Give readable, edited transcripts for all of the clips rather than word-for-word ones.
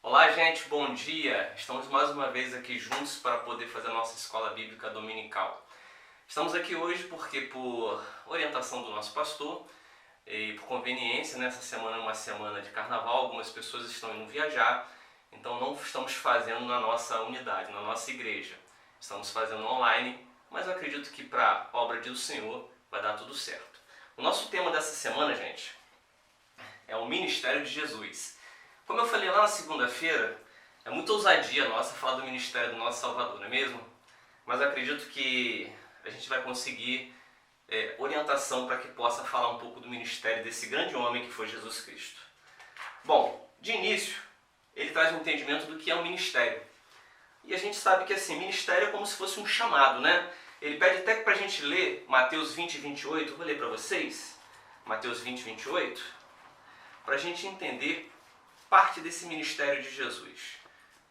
Olá, gente, bom dia! Estamos mais uma vez aqui juntos para poder fazer a nossa escola bíblica dominical. Estamos aqui hoje porque, por orientação do nosso pastor e por conveniência, nessa semana é uma semana de carnaval, algumas pessoas estão indo viajar, então não estamos fazendo na nossa unidade, na nossa igreja. Estamos fazendo online, mas eu acredito que para a obra do Senhor vai dar tudo certo. O nosso tema dessa semana, gente, é o ministério de Jesus. Como eu falei lá na segunda-feira, é muita ousadia nossa falar do ministério do nosso Salvador, não é mesmo? Mas eu acredito que a gente vai conseguir orientação para que possa falar um pouco do ministério desse grande homem que foi Jesus Cristo. Bom, de início, ele traz um entendimento do que é um ministério. E a gente sabe que assim, ministério é como se fosse um chamado, né? Ele pede até para a gente ler Mateus 20 e 28, eu vou ler para vocês, Mateus 20 e 28, para a gente entender parte desse ministério de Jesus.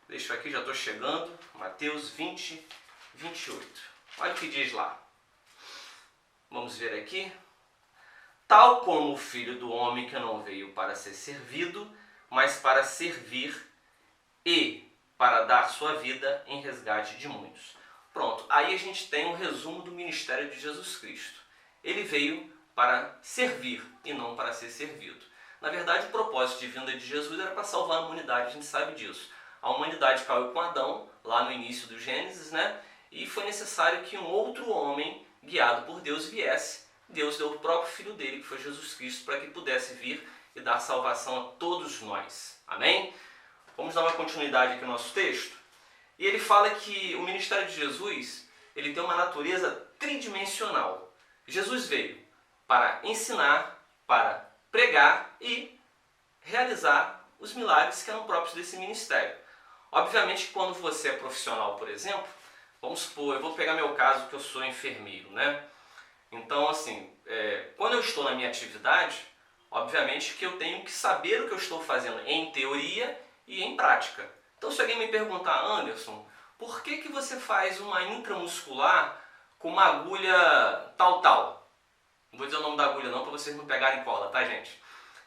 Deixa eu aqui, já estou chegando, Mateus 20, 28. Olha o que diz lá. Vamos ver aqui. Tal como o Filho do Homem que não veio para ser servido, mas para servir e para dar sua vida em resgate de muitos. Pronto, aí a gente tem um resumo do ministério de Jesus Cristo. Ele veio para servir e não para ser servido. Na verdade, o propósito de vinda de Jesus era para salvar a humanidade, a gente sabe disso. A humanidade caiu com Adão, lá no início do Gênesis, né? E foi necessário que um outro homem, guiado por Deus, viesse. Deus deu o próprio Filho dele, que foi Jesus Cristo, para que pudesse vir e dar salvação a todos nós. Amém? Vamos dar uma continuidade aqui no nosso texto. E ele fala que o ministério de Jesus, ele tem uma natureza tridimensional. Jesus veio para ensinar, para pregar e realizar os milagres que eram próprios desse ministério. Obviamente que quando você é profissional, por exemplo, vamos supor, eu vou pegar meu caso que eu sou enfermeiro, né? Então, assim, quando eu estou na minha atividade, obviamente que eu tenho que saber o que eu estou fazendo em teoria e em prática. Então, se alguém me perguntar, Anderson, por que você faz uma intramuscular com uma agulha tal? Não vou dizer o nome da agulha não, para vocês não pegarem cola, tá, gente?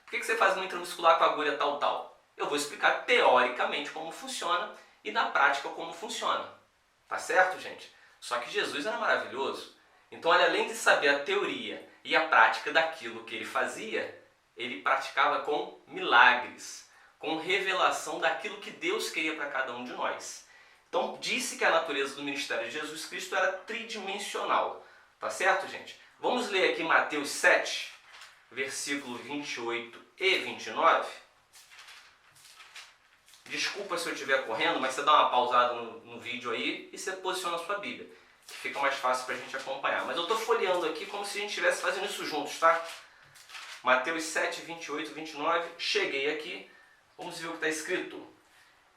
Por que você faz uma intramuscular com a agulha tal? Eu vou explicar teoricamente como funciona e na prática como funciona. Tá certo, gente? Só que Jesus era maravilhoso. Então, além de saber a teoria e a prática daquilo que ele fazia, ele praticava com milagres, com revelação daquilo que Deus queria para cada um de nós. Então, disse que a natureza do ministério de Jesus Cristo era tridimensional. Tá certo, gente? Vamos ler aqui Mateus 7, versículo 28 e 29. Desculpa se eu estiver correndo, mas você dá uma pausada no vídeo aí e você posiciona a sua Bíblia, que fica mais fácil para a gente acompanhar. Mas eu estou folheando aqui como se a gente estivesse fazendo isso juntos, tá? Mateus 7, 28 e 29. Cheguei aqui, vamos ver o que está escrito.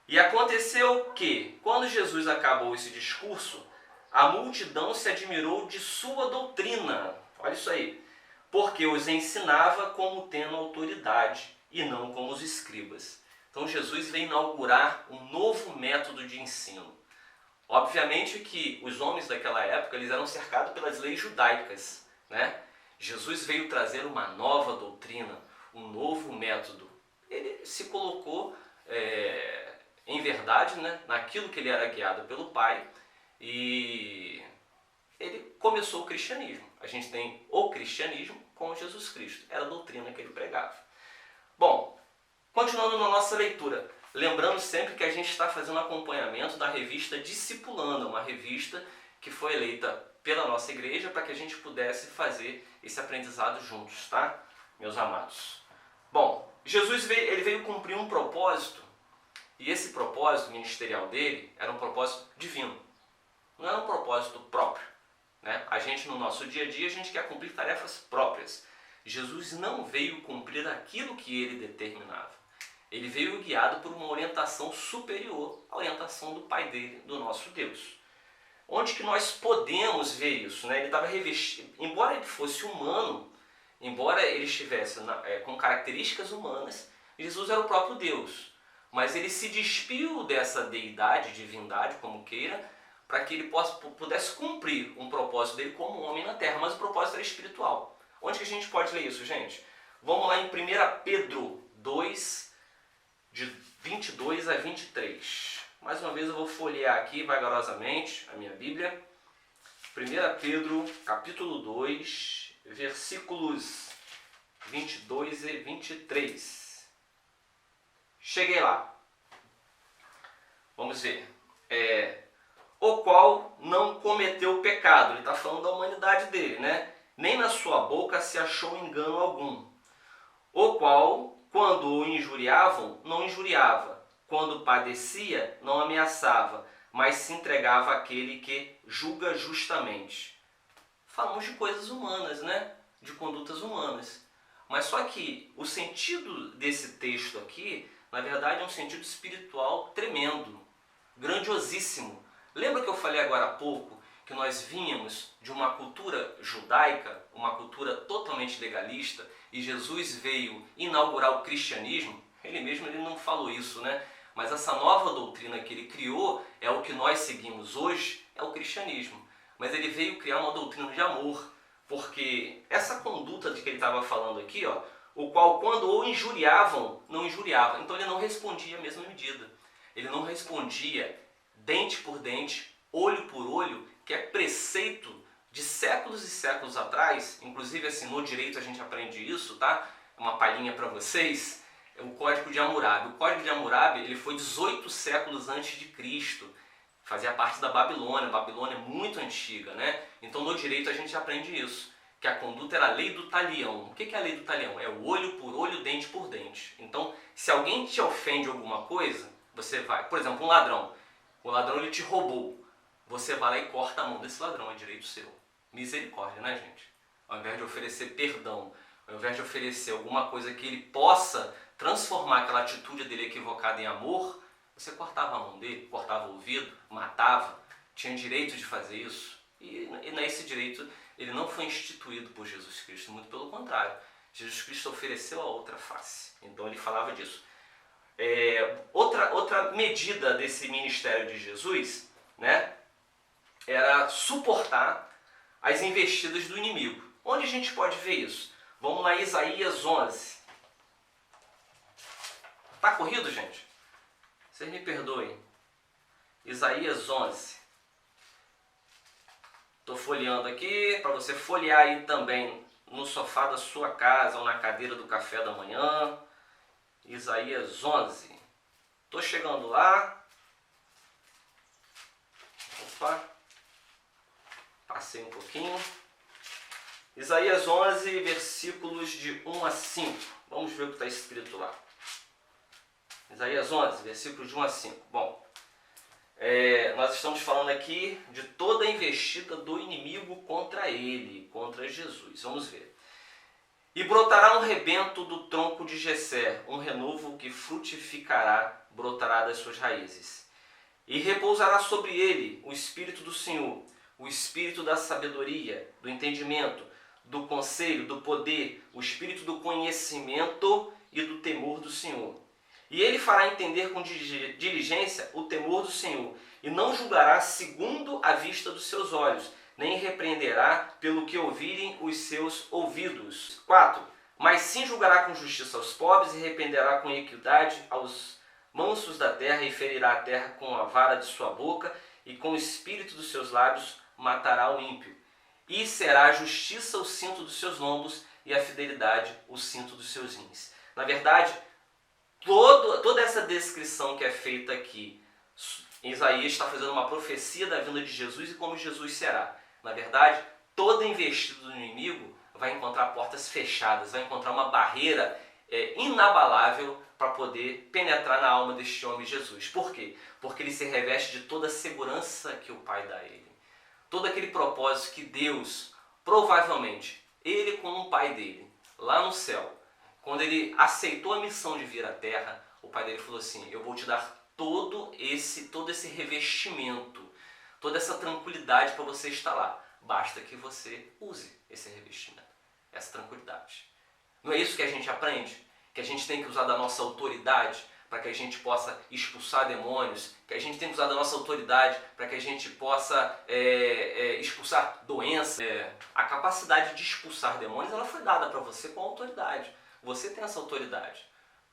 E aconteceu que, quando Jesus acabou esse discurso, a multidão se admirou de sua doutrina. Olha isso aí. Porque os ensinava como tendo autoridade e não como os escribas. Então Jesus veio inaugurar um novo método de ensino. Obviamente que os homens daquela época eles eram cercados pelas leis judaicas, né? Jesus veio trazer uma nova doutrina, um novo método. Ele se colocou em verdade, né, naquilo que ele era guiado pelo Pai, e ele começou o cristianismo. A gente tem o cristianismo com Jesus Cristo. Era a doutrina que ele pregava. Bom, continuando na nossa leitura. Lembrando sempre que a gente está fazendo acompanhamento da revista Discipulando, uma revista que foi eleita pela nossa igreja para que a gente pudesse fazer esse aprendizado juntos, tá, meus amados? Bom, Jesus veio cumprir um propósito, e esse propósito ministerial dele era um propósito divino. Não era um propósito próprio, né? A gente, no nosso dia a dia, a gente quer cumprir tarefas próprias. Jesus não veio cumprir aquilo que ele determinava. Ele veio guiado por uma orientação superior, a orientação do Pai dele, do nosso Deus. Onde que nós podemos ver isso, né? Ele estava revestido, embora ele fosse humano, embora ele estivesse com características humanas, Jesus era o próprio Deus. Mas ele se despiu dessa deidade, divindade, como queira, para que ele pudesse cumprir um propósito dele como homem na terra, mas o propósito era espiritual. Onde que a gente pode ler isso, gente? Vamos lá em 1 Pedro 2, de 22 a 23. Mais uma vez eu vou folhear aqui vagarosamente a minha Bíblia. 1 Pedro, capítulo 2, versículos 22 e 23. Cheguei lá. Vamos ver. O qual não cometeu pecado. Ele está falando da humanidade dele, né? Nem na sua boca se achou engano algum. O qual, quando o injuriavam, não injuriava. Quando padecia, não ameaçava, mas se entregava àquele que julga justamente. Falamos de coisas humanas, né? De condutas humanas. Mas só que o sentido desse texto aqui, na verdade, é um sentido espiritual tremendo, grandiosíssimo. Lembra que eu falei agora há pouco que nós vínhamos de uma cultura judaica, uma cultura totalmente legalista, e Jesus veio inaugurar o cristianismo? Ele mesmo não falou isso, né? Mas essa nova doutrina que ele criou é o que nós seguimos hoje, é o cristianismo. Mas ele veio criar uma doutrina de amor, porque essa conduta de que ele estava falando aqui, ó, o qual quando o injuriavam, não injuriava. Então ele não respondia a mesma medida. Ele não respondia dente por dente, olho por olho, que é preceito de séculos e séculos atrás. Inclusive assim, no direito a gente aprende isso, tá? Uma palhinha para vocês. É o Código de Hammurabi. O Código de Hammurabi ele foi 18 séculos antes de Cristo. Fazia parte da Babilônia. A Babilônia é muito antiga, né? Então no direito a gente aprende isso, que a conduta era a lei do talião. O que é a lei do talião? É o olho por olho, dente por dente. Então, se alguém te ofende alguma coisa, você vai... Por exemplo, um ladrão. O ladrão ele te roubou. Você vai lá e corta a mão desse ladrão, é direito seu. Misericórdia, né, gente? Ao invés de oferecer perdão, ao invés de oferecer alguma coisa que ele possa transformar aquela atitude dele equivocada em amor, você cortava a mão dele, cortava o ouvido, matava, tinha direito de fazer isso. E nesse direito ele não foi instituído por Jesus Cristo, muito pelo contrário. Jesus Cristo ofereceu a outra face. Então ele falava disso. Outra medida desse ministério de Jesus, né, era suportar as investidas do inimigo. Onde a gente pode ver isso? Vamos lá, Isaías 11. Tá corrido, gente? Vocês me perdoem. Isaías 11. Estou folheando aqui, para você folhear aí também no sofá da sua casa ou na cadeira do café da manhã. Isaías 11. Estou chegando lá. Opa. Passei um pouquinho. Isaías 11, versículos de 1 a 5. Vamos ver o que está escrito lá. Isaías 11, versículos de 1 a 5. Bom, nós estamos falando aqui de toda a investida do inimigo contra ele, contra Jesus. Vamos ver. E brotará um rebento do tronco de Jessé, um renovo que frutificará, brotará das suas raízes. E repousará sobre ele o Espírito do Senhor, o Espírito da sabedoria, do entendimento, do conselho, do poder, o Espírito do conhecimento e do temor do Senhor. E ele fará entender com diligência o temor do Senhor, e não julgará segundo a vista dos seus olhos, nem repreenderá pelo que ouvirem os seus ouvidos. 4. Mas sim julgará com justiça aos pobres, e repreenderá com equidade aos mansos da terra, e ferirá a terra com a vara de sua boca, e com o espírito dos seus lábios matará o ímpio. E será a justiça o cinto dos seus lombos, e a fidelidade o cinto dos seus rins. Na verdade, toda essa descrição que é feita aqui, Isaías está fazendo uma profecia da vinda de Jesus e como Jesus será. Na verdade, toda investida do inimigo vai encontrar portas fechadas, vai encontrar uma barreira inabalável para poder penetrar na alma deste homem Jesus. Por quê? Porque ele se reveste de toda a segurança que o Pai dá a ele. Todo aquele propósito que Deus, provavelmente, ele como um pai dele, lá no céu, quando ele aceitou a missão de vir à terra, o pai dele falou assim: eu vou te dar todo esse revestimento, toda essa tranquilidade para você estar lá. Basta que você use esse revestimento, essa tranquilidade. Não é isso que a gente aprende? Que a gente tem que usar da nossa autoridade para que a gente possa expulsar demônios, que a gente tem que usar da nossa autoridade para que a gente possa expulsar doenças. A capacidade de expulsar demônios ela foi dada para você com autoridade. Você tem essa autoridade.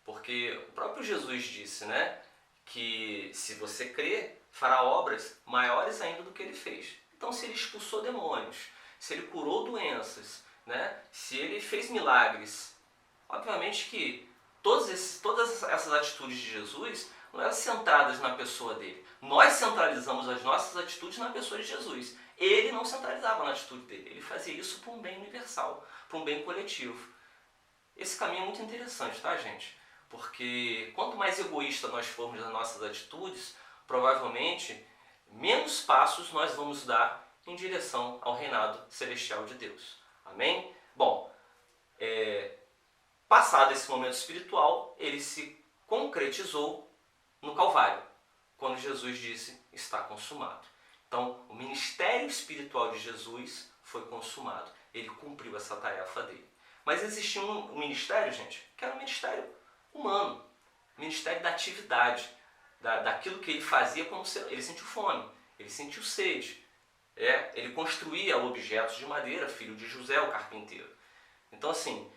Porque o próprio Jesus disse, né, que se você crer, fará obras maiores ainda do que ele fez. Então, se ele expulsou demônios, se ele curou doenças, né, se ele fez milagres, obviamente que todas essas atitudes de Jesus não eram centradas na pessoa dele. Nós centralizamos as nossas atitudes na pessoa de Jesus. Ele não centralizava na atitude dele. Ele fazia isso por um bem universal, por um bem coletivo. Esse caminho é muito interessante, tá, gente? Porque quanto mais egoísta nós formos nas nossas atitudes, provavelmente menos passos nós vamos dar em direção ao reinado celestial de Deus. Amém? Bom, passado esse momento espiritual, ele se concretizou no Calvário, quando Jesus disse, está consumado. Então, o ministério espiritual de Jesus foi consumado. Ele cumpriu essa tarefa dele. Mas existia um ministério, gente, que era um ministério humano. O ministério da atividade, daquilo que ele fazia como ser. Ele sentiu fome, ele sentiu sede. Ele construía objetos de madeira, filho de José, o carpinteiro. Então, assim,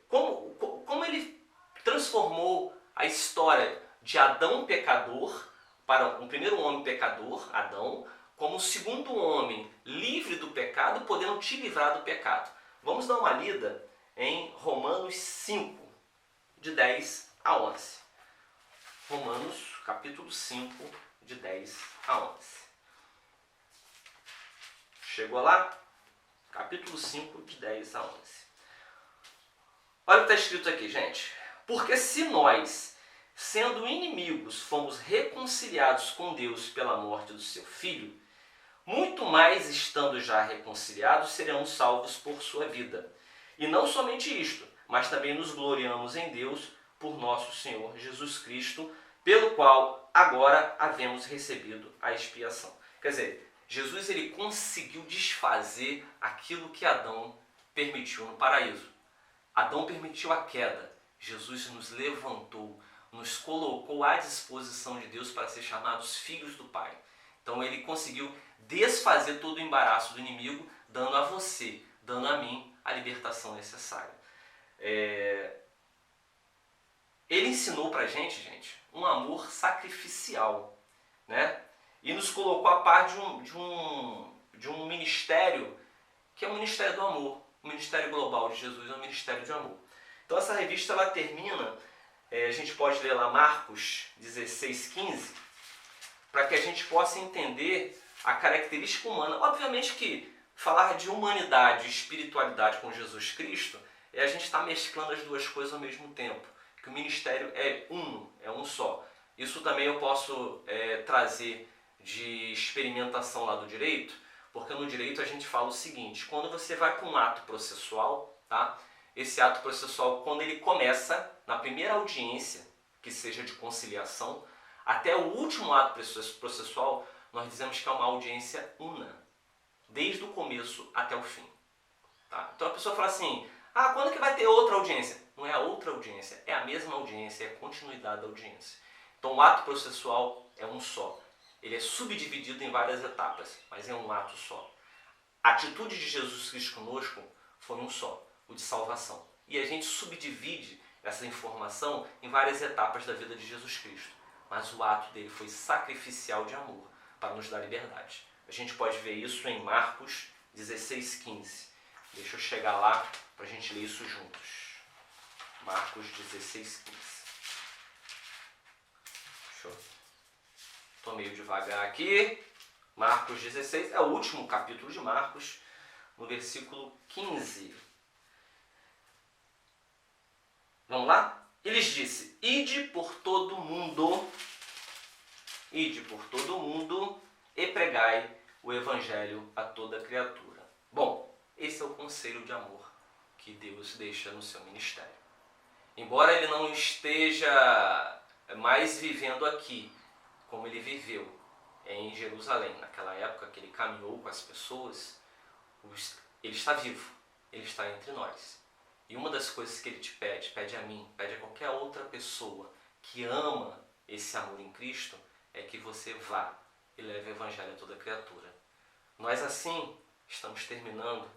como ele transformou a história de Adão pecador para um primeiro homem pecador, Adão, como o segundo homem livre do pecado, podendo te livrar do pecado. Vamos dar uma lida em Romanos 5, de 10 a 11. Romanos, capítulo 5, de 10 a 11. Chegou lá? Capítulo 5, de 10 a 11. Olha o que está escrito aqui, gente. Porque se nós, sendo inimigos, fomos reconciliados com Deus pela morte do seu Filho, muito mais estando já reconciliados, seremos salvos por sua vida. E não somente isto, mas também nos gloriamos em Deus por nosso Senhor Jesus Cristo, pelo qual agora havemos recebido a expiação. Quer dizer, Jesus ele conseguiu desfazer aquilo que Adão permitiu no paraíso. Adão permitiu a queda. Jesus nos levantou, nos colocou à disposição de Deus para ser chamados filhos do Pai. Então ele conseguiu desfazer todo o embaraço do inimigo, dando a você, dando a mim a libertação necessária. Ele ensinou para a gente, um amor sacrificial, né? E nos colocou a par de um ministério que é o ministério do amor. O ministério global de Jesus é um ministério de amor. Então essa revista ela termina, a gente pode ler lá Marcos 16:15, para que a gente possa entender a característica humana. Obviamente que falar de humanidade e espiritualidade com Jesus Cristo é a gente estar mesclando as duas coisas ao mesmo tempo. Que o ministério é um só. Isso também eu posso trazer de experimentação lá do direito, porque no direito a gente fala o seguinte: quando você vai para um ato processual, tá? Esse ato processual, quando ele começa, na primeira audiência, que seja de conciliação, até o último ato processual, nós dizemos que é uma audiência una, desde o começo até o fim. Tá? Então a pessoa fala assim, quando que vai ter outra audiência? Não é a outra audiência, é a mesma audiência, é a continuidade da audiência. Então o ato processual é um só. Ele é subdividido em várias etapas, mas é um ato só. A atitude de Jesus Cristo conosco foi um só, o de salvação. E a gente subdivide essa informação em várias etapas da vida de Jesus Cristo. Mas o ato dele foi sacrificial de amor, para nos dar liberdade. A gente pode ver isso em Marcos 16:15. Deixa eu chegar lá para a gente ler isso juntos. Marcos 16:15. Estou meio devagar aqui. Marcos 16 é o último capítulo de Marcos, no versículo 15. Vamos lá? Ele disse, ide por todo mundo e pregai o evangelho a toda criatura. Bom, esse é o conselho de amor que Deus deixa no seu ministério. Embora ele não esteja mais vivendo aqui, como ele viveu em Jerusalém, naquela época que ele caminhou com as pessoas, ele está vivo, ele está entre nós. E uma das coisas que ele te pede a mim, pede a qualquer outra pessoa que ama esse amor em Cristo, é que você vá e leve o evangelho a toda criatura. Nós assim estamos terminando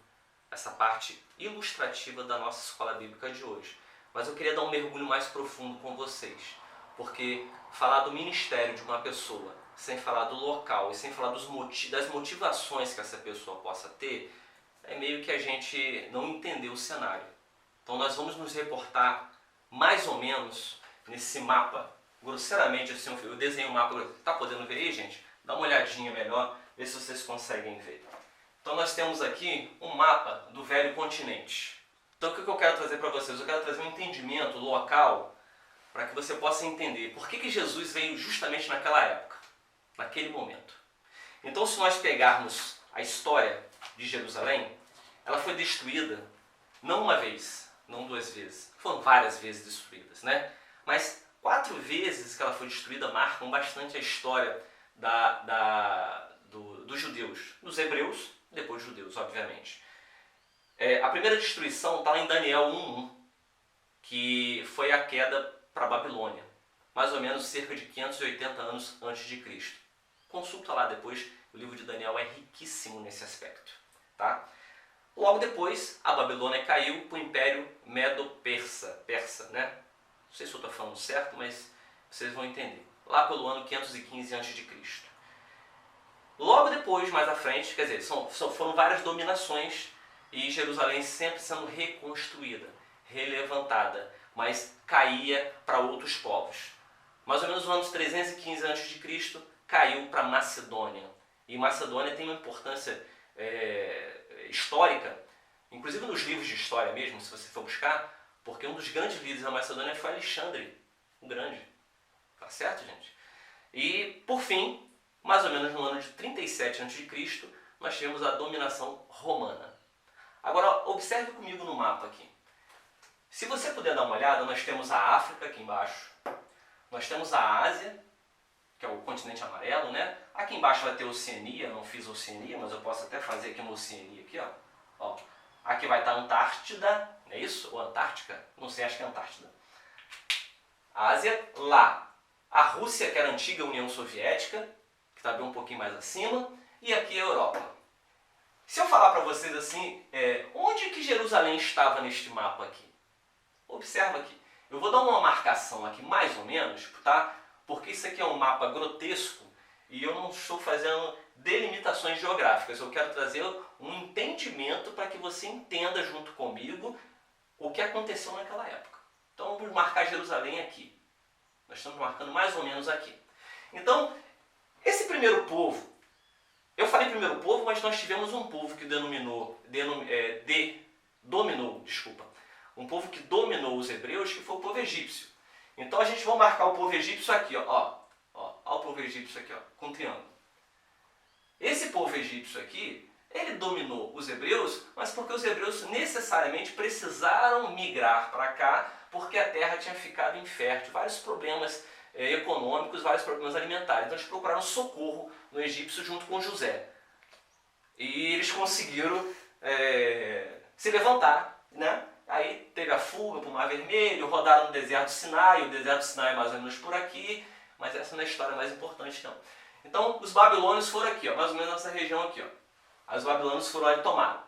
essa parte ilustrativa da nossa escola bíblica de hoje. mas eu queria dar um mergulho mais profundo com vocês, porque falar do ministério de uma pessoa, sem falar do local e sem falar das motivações que essa pessoa possa ter, é meio que a gente não entender o cenário. Então nós vamos nos reportar mais ou menos nesse mapa, grosseiramente assim, eu desenho o mapa, tá podendo ver aí, gente? Dá uma olhadinha melhor, ver se vocês conseguem ver. Então nós temos aqui um mapa do velho continente. Então o que eu quero trazer para vocês? Eu quero trazer um entendimento local para que você possa entender por que Jesus veio justamente naquela época, naquele momento. Então se nós pegarmos a história de Jerusalém, ela foi destruída não uma vez, não duas vezes, foram várias vezes destruídas, né? Mas 4 vezes que ela foi destruída marcam bastante a história dos judeus, dos hebreus, depois judeus, obviamente. A primeira destruição está em Daniel 1:1, que foi a queda para a Babilônia, mais ou menos cerca de 580 anos antes de Cristo. Consulta lá depois, o livro de Daniel é riquíssimo nesse aspecto. Tá? Logo depois, a Babilônia caiu para o Império Medo-Persa, né? Não sei se eu estou falando certo, mas vocês vão entender. Lá pelo ano 515 a.C. Logo depois, mais à frente, quer dizer, foram várias dominações e Jerusalém sempre sendo reconstruída, relevantada, mas caía para outros povos. Mais ou menos no ano 315 a.C., caiu para Macedônia. E Macedônia tem uma importância histórica, inclusive nos livros de história mesmo, se você for buscar, porque um dos grandes líderes da Macedônia foi Alexandre o Grande. Tá certo, gente? E, por fim, mais ou menos no ano de 37 a.C., nós tivemos a dominação romana. Agora, observe comigo no mapa aqui. Se você puder dar uma olhada, nós temos a África aqui embaixo, nós temos a Ásia, que é o continente amarelo, né? Aqui embaixo vai ter Oceania, não fiz Oceania, mas eu posso até fazer aqui uma Oceania aqui, ó. Aqui vai estar a Antártida, não é isso? Ou Antártica? Não sei, acho que é Antártida. Ásia, lá. A Rússia, que era a antiga União Soviética, que está bem um pouquinho mais acima, e aqui a Europa. Se eu falar para vocês assim, onde que Jerusalém estava neste mapa aqui? Observa aqui. Eu vou dar uma marcação aqui mais ou menos, tá? Porque isso aqui é um mapa grotesco e eu não estou fazendo delimitações geográficas. Eu quero trazer um entendimento para que você entenda junto comigo o que aconteceu naquela época. Então vamos marcar Jerusalém aqui. Nós estamos marcando mais ou menos aqui. Então, esse primeiro povo, eu falei primeiro povo, mas nós tivemos um povo que um povo que dominou os hebreus, que foi o povo egípcio. Então a gente vai marcar o povo egípcio aqui, ó o povo egípcio aqui, ó, com um triângulo. Esse povo egípcio aqui, ele dominou os hebreus, mas porque os hebreus necessariamente precisaram migrar para cá, porque a terra tinha ficado infértil, vários problemas econômicos, vários problemas alimentares. Então eles procuraram socorro no egípcio junto com José. E eles conseguiram se levantar, né? Aí teve a fuga para o Mar Vermelho, rodaram no deserto do Sinai, o deserto do Sinai é mais ou menos por aqui, mas essa não é a história mais importante não. Então os babilônios foram aqui, ó, mais ou menos nessa região aqui, ó. Os babilônios foram lá e tomaram.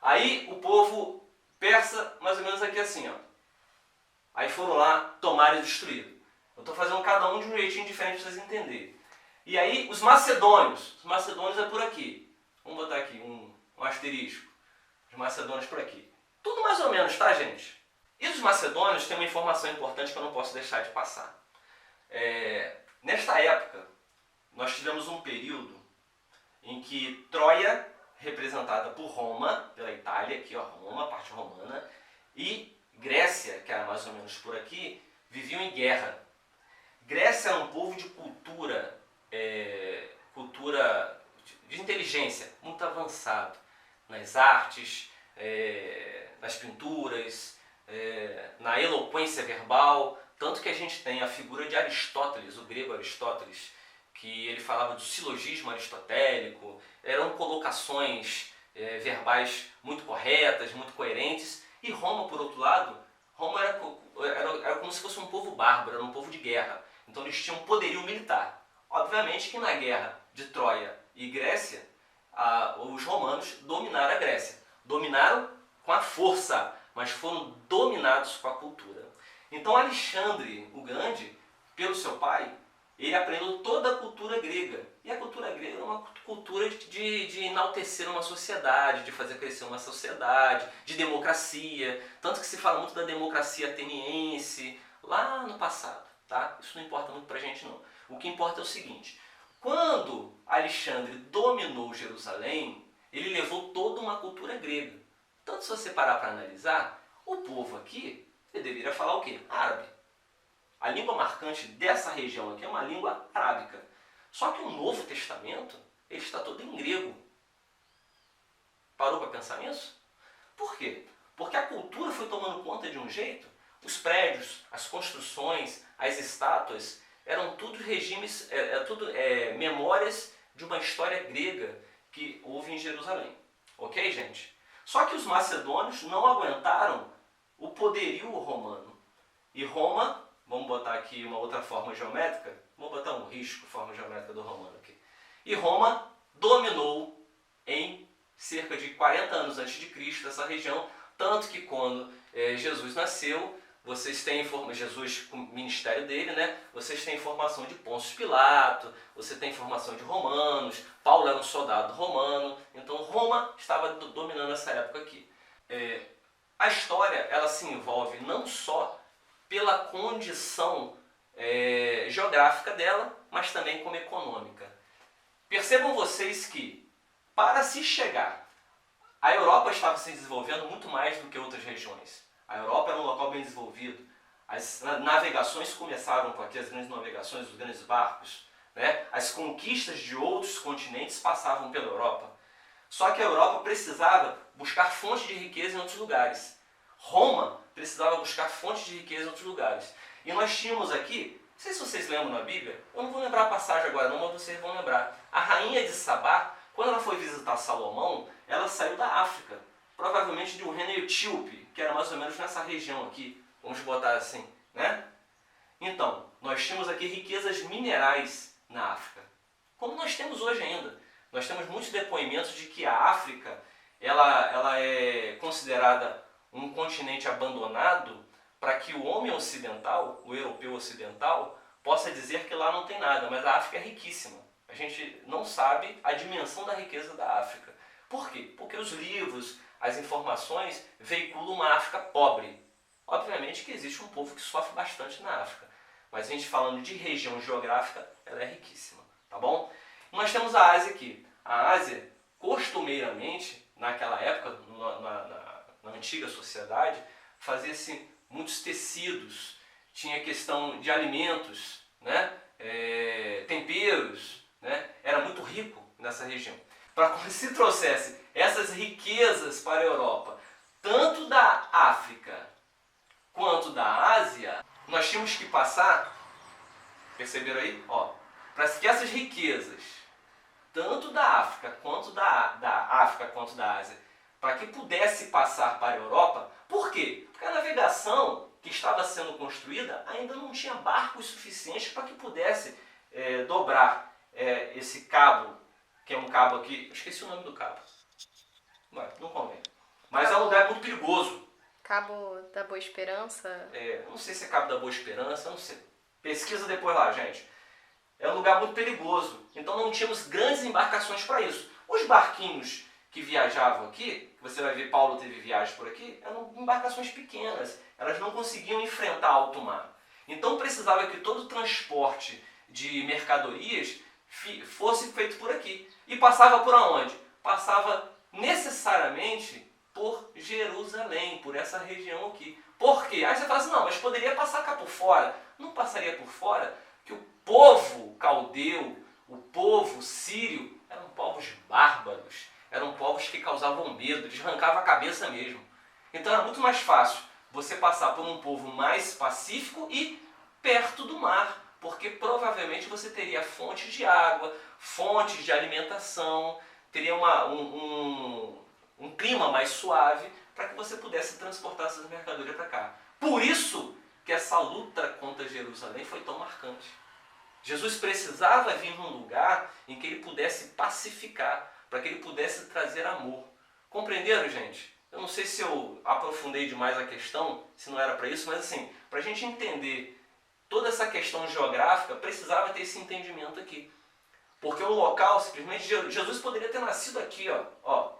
Aí o povo persa, mais ou menos aqui assim, ó. Aí foram lá, tomaram e destruíram. Eu estou fazendo cada um de um jeitinho diferente para vocês entenderem. E aí os macedônios é por aqui. Vamos botar aqui um asterisco. Os macedônios por aqui. Tudo mais ou menos, tá, gente? E dos macedônios tem uma informação importante que eu não posso deixar de passar. Nesta época, nós tivemos um período em que Troia, representada por Roma, pela Itália, aqui ó, Roma, a parte romana, e Grécia, que era mais ou menos por aqui, viviam em guerra. Grécia era um povo de cultura de inteligência muito avançado nas artes, nas pinturas, na eloquência verbal, tanto que a gente tem a figura de Aristóteles, o grego Aristóteles, que ele falava do silogismo aristotélico, eram colocações verbais muito corretas, muito coerentes, e Roma, por outro lado, Roma era como se fosse um povo bárbaro, era um povo de guerra, então eles tinham poderio militar. Obviamente que na guerra de Troia e Grécia, os romanos dominaram a Grécia. Dominaram com a força, mas foram dominados com a cultura. Então Alexandre o Grande, pelo seu pai, ele aprendeu toda a cultura grega. E a cultura grega é uma cultura de enaltecer uma sociedade, de fazer crescer uma sociedade, de democracia. Tanto que se fala muito da democracia ateniense, lá no passado. Tá? Isso não importa muito pra gente não. O que importa é o seguinte, quando Alexandre dominou Jerusalém, ele levou toda uma cultura grega. Tanto se você parar para analisar, o povo aqui, ele deveria falar o quê? Árabe. A língua marcante dessa região aqui é uma língua arábica. Só que o Novo Testamento, ele está todo em grego. Parou para pensar nisso? Por quê? Porque a cultura foi tomando conta de um jeito. Os prédios, as construções, as estátuas, eram tudo regimes, memórias de uma história grega que houve em Jerusalém. Ok, gente? Só que os macedônios não aguentaram o poderio romano. E Roma, vamos botar aqui uma outra forma geométrica, vamos botar um risco, forma geométrica do romano aqui. E Roma dominou em cerca de 40 anos antes de Cristo essa região, tanto que quando Jesus nasceu, vocês têm Jesus com o ministério dele, né? Vocês têm informação de Pôncio Pilato, você tem informação de romanos, Paulo era um soldado romano, então Roma estava dominando essa época aqui. A história, ela se envolve não só pela condição geográfica dela, mas também como econômica. Percebam vocês que, para se chegar, a Europa estava se desenvolvendo muito mais do que outras regiões. A Europa era um local bem desenvolvido. As navegações começaram com aqui, as grandes navegações, os grandes barcos, né? As conquistas de outros continentes passavam pela Europa. Só que a Europa precisava buscar fontes de riqueza em outros lugares. Roma precisava buscar fontes de riqueza em outros lugares. E nós tínhamos aqui, não sei se vocês lembram na Bíblia, eu não vou lembrar a passagem agora não, mas vocês vão lembrar. A rainha de Sabá, quando ela foi visitar Salomão, ela saiu da África. Provavelmente de um reino etíope, que era mais ou menos nessa região aqui, vamos botar assim, né? Então, nós tínhamos aqui riquezas minerais na África, como nós temos hoje ainda. Nós temos muitos depoimentos de que a África, ela é considerada um continente abandonado para que o homem ocidental, o europeu ocidental, possa dizer que lá não tem nada, mas a África é riquíssima. A gente não sabe a dimensão da riqueza da África. Por quê? Porque os livros, as informações veiculam uma África pobre. Obviamente que existe um povo que sofre bastante na África, mas a gente falando de região geográfica, ela é riquíssima, tá bom? Nós temos a Ásia aqui. A Ásia, costumeiramente, naquela época, na antiga sociedade, fazia-se muitos tecidos, tinha questão de alimentos, né? Temperos, né? Era muito rico nessa região. Para que se trouxesse essas riquezas para a Europa, tanto da África quanto da Ásia, nós tínhamos que passar, perceberam aí? Ó, para que essas riquezas, tanto da África quanto da Ásia, para que pudesse passar para a Europa, por quê? Porque a navegação que estava sendo construída ainda não tinha barcos suficientes para que pudesse dobrar esse cabo, que é um cabo aqui, eu esqueci o nome do cabo, não convém, mas é um lugar muito perigoso. Cabo da Boa Esperança? Não sei se é Cabo da Boa Esperança, não sei. Pesquisa depois lá, gente. É um lugar muito perigoso, então não tínhamos grandes embarcações para isso. Os barquinhos que viajavam aqui, você vai ver Paulo teve viagem por aqui, eram embarcações pequenas, elas não conseguiam enfrentar alto mar. Então precisava que todo o transporte de mercadorias fosse feito por aqui. E passava por onde? Passava necessariamente por Jerusalém, por essa região aqui. Por quê? Aí você fala assim, não, mas poderia passar cá por fora. Não passaria por fora, que o povo caldeu, o povo sírio, eram povos bárbaros, eram povos que causavam medo, eles arrancavam a cabeça mesmo. Então era muito mais fácil você passar por um povo mais pacífico e perto do mar, porque provavelmente você teria fontes de água, fontes de alimentação, teria um clima mais suave para que você pudesse transportar essas mercadorias para cá. Por isso que essa luta contra Jerusalém foi tão marcante. Jesus precisava vir num lugar em que ele pudesse pacificar, para que ele pudesse trazer amor. Compreenderam, gente? Eu não sei se eu aprofundei demais a questão, se não era para isso, mas assim, para a gente entender toda essa questão geográfica, precisava ter esse entendimento aqui. Porque o local, simplesmente, Jesus poderia ter nascido aqui, ó.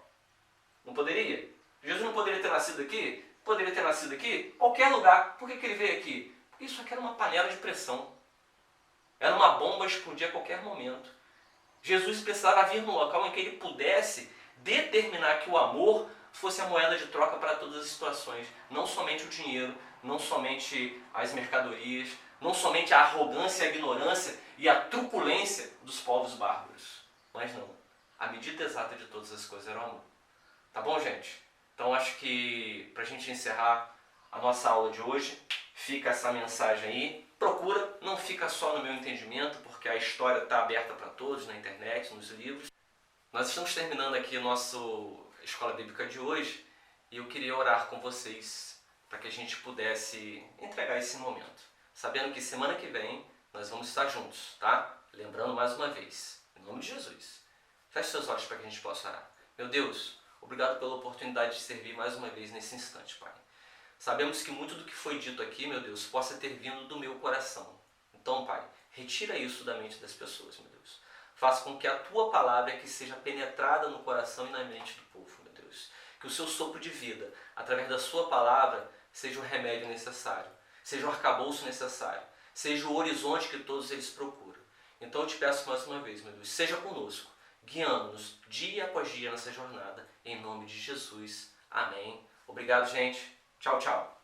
Não poderia? Jesus não poderia ter nascido aqui? Poderia ter nascido aqui? Qualquer lugar. Por que ele veio aqui? Porque isso aqui era uma panela de pressão. Era uma bomba a explodir a qualquer momento. Jesus precisava vir num local em que ele pudesse determinar que o amor fosse a moeda de troca para todas as situações. Não somente o dinheiro, não somente as mercadorias, não somente a arrogância, a ignorância e a truculência dos povos bárbaros. Mas não. A medida exata de todas as coisas era o amor. Tá bom, gente? Então acho que para a gente encerrar a nossa aula de hoje, fica essa mensagem aí. Procura, não fica só no meu entendimento, porque a história está aberta para todos na internet, nos livros. Nós estamos terminando aqui a nossa Escola Bíblica de hoje e eu queria orar com vocês para que a gente pudesse entregar esse momento. Sabendo que semana que vem nós vamos estar juntos, tá? Lembrando mais uma vez, em nome de Jesus. Feche seus olhos para que a gente possa orar. Meu Deus, obrigado pela oportunidade de servir mais uma vez nesse instante, Pai. Sabemos que muito do que foi dito aqui, meu Deus, possa ter vindo do meu coração. Então, Pai, retira isso da mente das pessoas, meu Deus. Faça com que a Tua palavra que seja penetrada no coração e na mente do povo, meu Deus. Que o Seu sopro de vida, através da Sua palavra, seja o remédio necessário, seja o arcabouço necessário, seja o horizonte que todos eles procuram. Então eu te peço mais uma vez, meu Deus, seja conosco, guiando-nos dia após dia nessa jornada, em nome de Jesus. Amém. Obrigado, gente. Tchau, tchau.